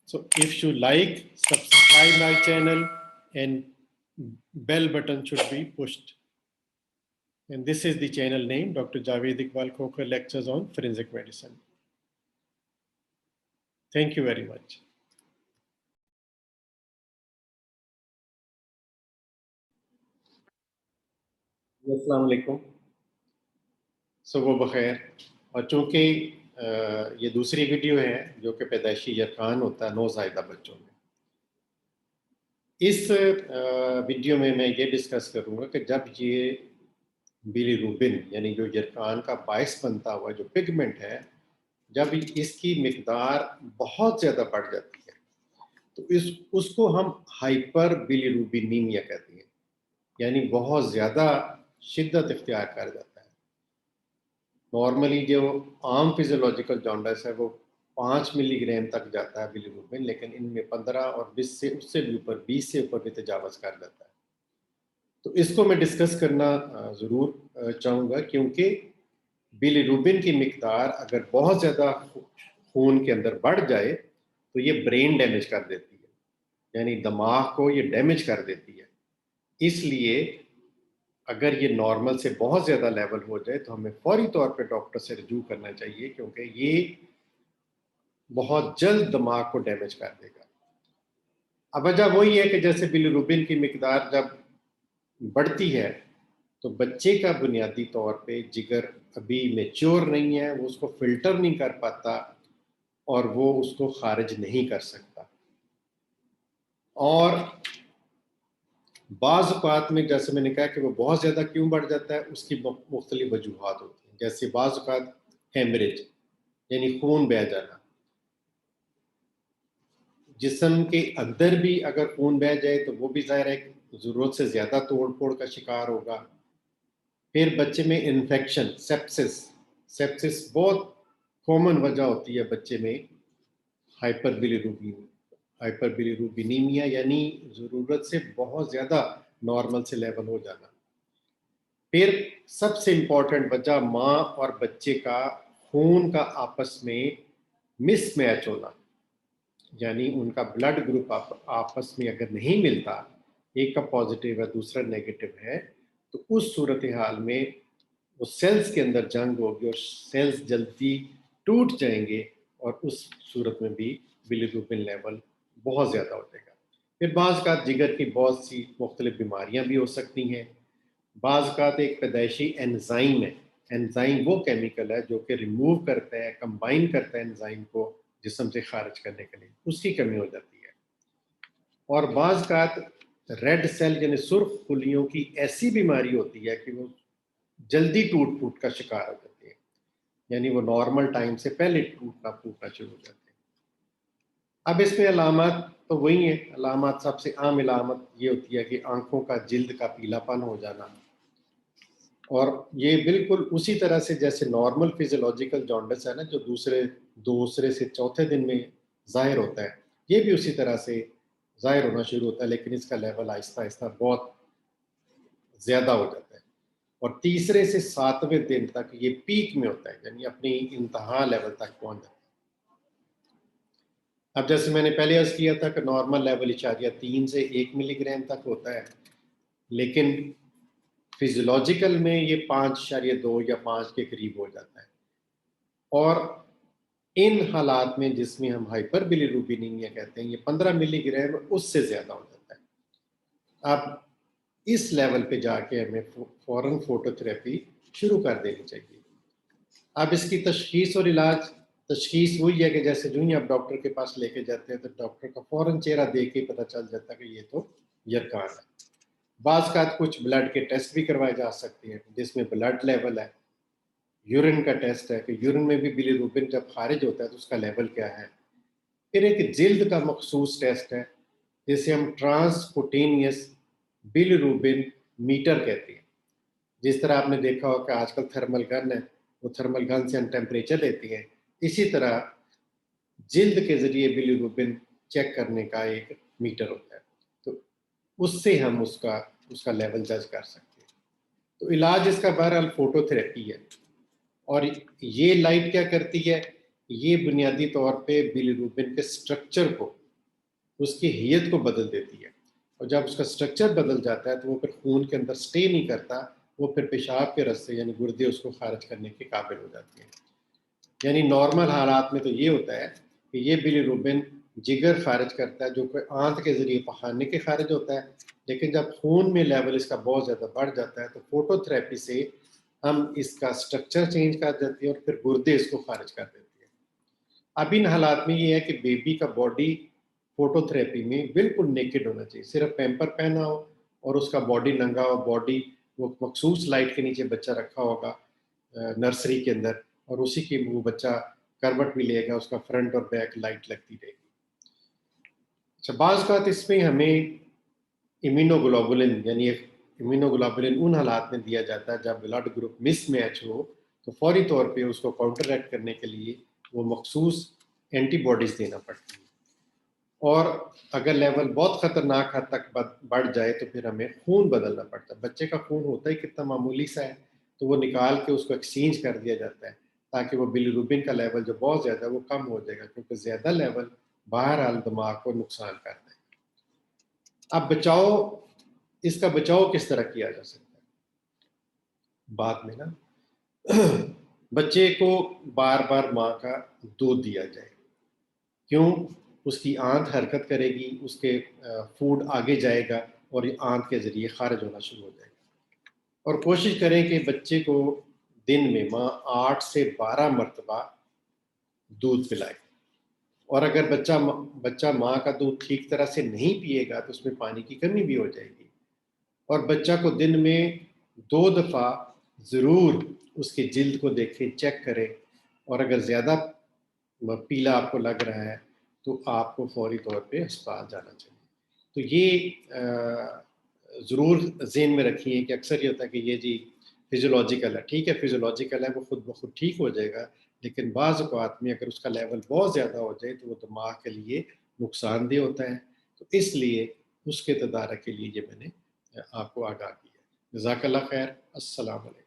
So if you like, subscribe my channel and bell button should be pushed. And this is the channel name, Dr. Javed Iqbal Khokhar Lectures on Forensic Medicine. Thank you very much. السلام علیکم. صبح بخیر. اور چونکہ یہ دوسری video ہے جو کہ پیدائشی یرقان ہوتا ہے نوزائیدہ بچوں میں، اس ویڈیو میں یہ ڈسکس کروں گا کہ جب یہ بلی روبن یعنی جو یرقان کا باعث بنتا ہوا جو پگمنٹ ہے، جب اس کی مقدار بہت زیادہ بڑھ جاتی ہے تو اس کو ہم ہائپر بلی روبینیمیا کہتے ہیں، یعنی بہت زیادہ شدت اختیار کر جاتا ہے. نارملی جو عام فیزیولوجیکل جانڈس ہے وہ 5 ملی گرام تک جاتا ہے بلی روبن، لیکن ان میں 15 اور 20 سے اس سے بھی اوپر 20 سے اوپر بھی تجاوز کر جاتا ہے. تو اس کو میں ڈسکس کرنا ضرور چاہوں گا، کیونکہ بلی روبن کی مقدار اگر بہت زیادہ خون کے اندر بڑھ جائے تو یہ برین ڈیمیج کر دیتی ہے، یعنی دماغ کو یہ ڈیمیج کر دیتی ہے. اس لیے اگر یہ نارمل سے بہت زیادہ لیول ہو جائے تو ہمیں فوری طور پہ ڈاکٹر سے رجوع کرنا چاہیے، کیونکہ یہ بہت جلد دماغ کو ڈیمیج کر دے گا. اب وجہ وہی ہے کہ جیسے بلی روبن کی مقدار جب بڑھتی ہے تو بچے کا بنیادی طور پہ جگر ابھی میچور نہیں ہے، وہ اس کو فلٹر نہیں کر پاتا اور وہ اس کو خارج نہیں کر سکتا. اور بعض اوقات میں جیسے میں نے کہا کہ وہ بہت زیادہ کیوں بڑھ جاتا ہے، اس کی مختلف وجوہات ہوتی ہیں. جیسے بعض اوقات ہیمریج یعنی خون بہہ جانا، جسم کے اندر بھی اگر خون بہہ جائے تو وہ بھی ظاہر ہے ضرورت سے زیادہ توڑ پھوڑ کا شکار ہوگا. پھر بچے میں انفیکشن، سیپسس بہت کامن وجہ ہوتی ہے بچے میں ہائپر بلی روبینیمیا، یعنی ضرورت سے بہت زیادہ نارمل سے لیول ہو جانا. پھر سب سے امپورٹنٹ وجہ ماں اور بچے کا خون کا آپس میں مس میچ ہونا، یعنی ان کا بلڈ گروپ آپس میں اگر نہیں ملتا، ایک کا پازیٹیو ہے دوسرا نیگیٹو ہے، تو اس صورتحال میں وہ سیلز کے اندر جنگ ہوگی اور سیلز جلدی ٹوٹ جائیں گے، اور اس صورت میں بھی بلی روبن لیول بہت زیادہ ہو جائے گا. پھر بعض اوقات جگر کی بہت سی مختلف بیماریاں بھی ہو سکتی ہیں. بعض اوقات ایک پیدائشی انزائم ہے، انزائم وہ کیمیکل ہے جو کہ ریموو کرتا ہے، کمبائن کرتا ہے انزائم کو جسم سے خارج کرنے کے لیے، اس کی کمی ہو جاتی ہے. اور بعض اوقات ریڈ سیل یعنی سرخ خلیوں کی ایسی بیماری ہوتی ہے کہ وہ جلدی ٹوٹ پھوٹ کا شکار ہو جاتی ہے، یعنی وہ نارمل ٹائم سے پہلے ٹوٹنا شروع ہو جاتے ہیں. اب اس میں علامات تو وہی ہیں. علامات سب سے عام علامت یہ ہوتی ہے کہ آنکھوں کا جلد کا پیلا پن ہو جانا، اور یہ بالکل اسی طرح سے جیسے نارمل فیزیولوجیکل جانڈس ہے نا، جو دوسرے سے چوتھے دن میں ظاہر ہوتا ہے، یہ بھی اسی طرح سے ظاہر ہونا شروع ہوتا ہے، لیکن اس کا لیول آہستہ آہستہ بہت زیادہ ہو جاتا ہے. اور تیسرے سے 7ویں دن تک یہ پیک میں ہوتا ہے، یعنی اپنی انتہا لیول تک پہنچ جاتا ہے. اب جیسے میں نے پہلے عرض کیا تھا کہ نارمل لیول 3 سے 1 ملی گرام تک ہوتا ہے، لیکن فیزیولوجیکل میں یہ 5.2 یا 5 کے قریب ہو جاتا ہے. اور ان حالات میں جس میں ہم ہائپر بلی روبینیمیا کہتے ہیں، یہ 15 ملی گرام اس سے زیادہ ہو جاتا ہے. اب اس لیول پہ جا کے ہمیں فوراً فوٹو تھراپی شروع کر دینی چاہیے. اب اس کی تشخیص اور علاج، تشخیص وہی ہے کہ جیسے جو ہی آپ ڈاکٹر کے پاس لے کے جاتے ہیں تو ڈاکٹر کا فوراً چہرہ دیکھ کے پتہ چل جاتا ہے کہ یہ تو یرقان ہے. بعض اوقات کچھ بلڈ کے ٹیسٹ بھی کروائے جا سکتے ہیں، جس میں بلڈ لیول ہے، یورین کا ٹیسٹ ہے کہ یورین میں بھی بلی روبن جب خارج ہوتا ہے تو اس کا لیول کیا ہے. پھر ایک جلد کا مخصوص ٹیسٹ ہے جسے ہم ٹرانسکوٹینیس بلی روبن میٹر کہتے ہیں. جس طرح آپ نے دیکھا ہو کہ آج کل تھرمل گن ہے، وہ تھرمل گن سے ہم ٹیمپریچر لیتی ہیں، اسی طرح جلد کے ذریعے بلی روبن چیک کرنے کا ایک میٹر ہوتا ہے، تو اس سے ہم اس کا لیول جج کر سکتے ہیں. تو علاج اس کا بہرحال فوٹو تھراپی ہے. اور یہ لائٹ کیا کرتی ہے یہ بنیادی طور پہ بلیروبن کے سٹرکچر کو، اس کی ہیئت کو بدل دیتی ہے، اور جب اس کا سٹرکچر بدل جاتا ہے تو وہ پھر خون کے اندر سٹے نہیں کرتا، وہ پھر پیشاب کے رستے یعنی گردے اس کو خارج کرنے کے قابل ہو جاتے ہیں۔ یعنی نارمل حالات میں تو یہ ہوتا ہے کہ یہ بلیروبن جگر خارج کرتا ہے، جو کہ آنت کے ذریعے پخانے کے خارج ہوتا ہے، لیکن جب خون میں لیول اس کا بہت زیادہ بڑھ جاتا ہے تو فوٹو تھراپی سے ہم اس کا سٹرکچر چینج کر دیتے ہیں اور پھر گردے اس کو خارج کر دیتے ہیں۔ اب ان حالات میں یہ ہے کہ بیبی کا باڈی فوٹو تھراپی میں بالکل نیکڈ ہونا چاہیے، صرف پیمپر پہنا ہو اور اس کا باڈی ننگا ہو، باڈی وہ مخصوص لائٹ کے نیچے بچہ رکھا ہوگا نرسری کے اندر، اور اسی کی وہ بچہ کروٹ بھی لے گا، اس کا فرنٹ اور بیک لائٹ لگتی رہے گی۔ اچھا، بعض اوقات اس میں ہمیں امیونوگلوبولن یعنی امیونوگلوبولن ان حالات میں دیا جاتا ہے جب بلڈ گروپ مس میچ ہو، تو فوری طور پہ اس کو کاؤنٹر ایکٹ کرنے کے لیے وہ مخصوص اینٹی باڈیز دینا پڑتی ہے، اور اگر لیول بہت خطرناک حد تک بڑھ جائے تو پھر ہمیں خون بدلنا پڑتا ہے۔ بچے کا خون ہوتا ہی کتنا معمولی سا ہے، تو وہ نکال کے اس کو ایکسچینج کر دیا جاتا ہے تاکہ وہ بلیروبن کا لیول جو بہت زیادہ ہے وہ کم ہو جائے گا، کیونکہ زیادہ لیول بہرحال دماغ کو نقصان کرتا ہے۔ اب اس کا بچاؤ کس طرح کیا جا سکتا ہے؟ بعد میں نا بچے کو بار بار ماں کا دودھ دیا جائے، کیوں؟ اس کی آنت حرکت کرے گی، اس کے فوڈ آگے جائے گا اور یہ آنت کے ذریعے خارج ہونا شروع ہو جائے گا، اور کوشش کریں کہ بچے کو دن میں ماں 8 سے 12 مرتبہ دودھ پلائے، اور اگر بچہ ماں کا دودھ ٹھیک طرح سے نہیں پیے گا تو اس میں پانی کی کمی بھی ہو جائے گی، اور بچہ کو دن میں 2 دفعہ ضرور اس کی جلد کو دیکھیں، چیک کریں، اور اگر زیادہ پیلا آپ کو لگ رہا ہے تو آپ کو فوری طور پہ ہسپتال جانا چاہیے۔ تو یہ ضرور ذہن میں رکھیے کہ اکثر یہ ہوتا ہے کہ یہ جی فزیولوجیکل ہے، ٹھیک ہے فزیولوجیکل ہے، وہ خود بخود ٹھیک ہو جائے گا، لیکن بعض اوقات میں اگر اس کا لیول بہت زیادہ ہو جائے تو وہ دماغ کے لیے نقصان دہ ہوتا ہے، تو اس لیے اس کے تدارک کے لیے یہ میں نے آپ کو آگاہ کیا۔ جزاک اللہ خیر، السلام علیکم۔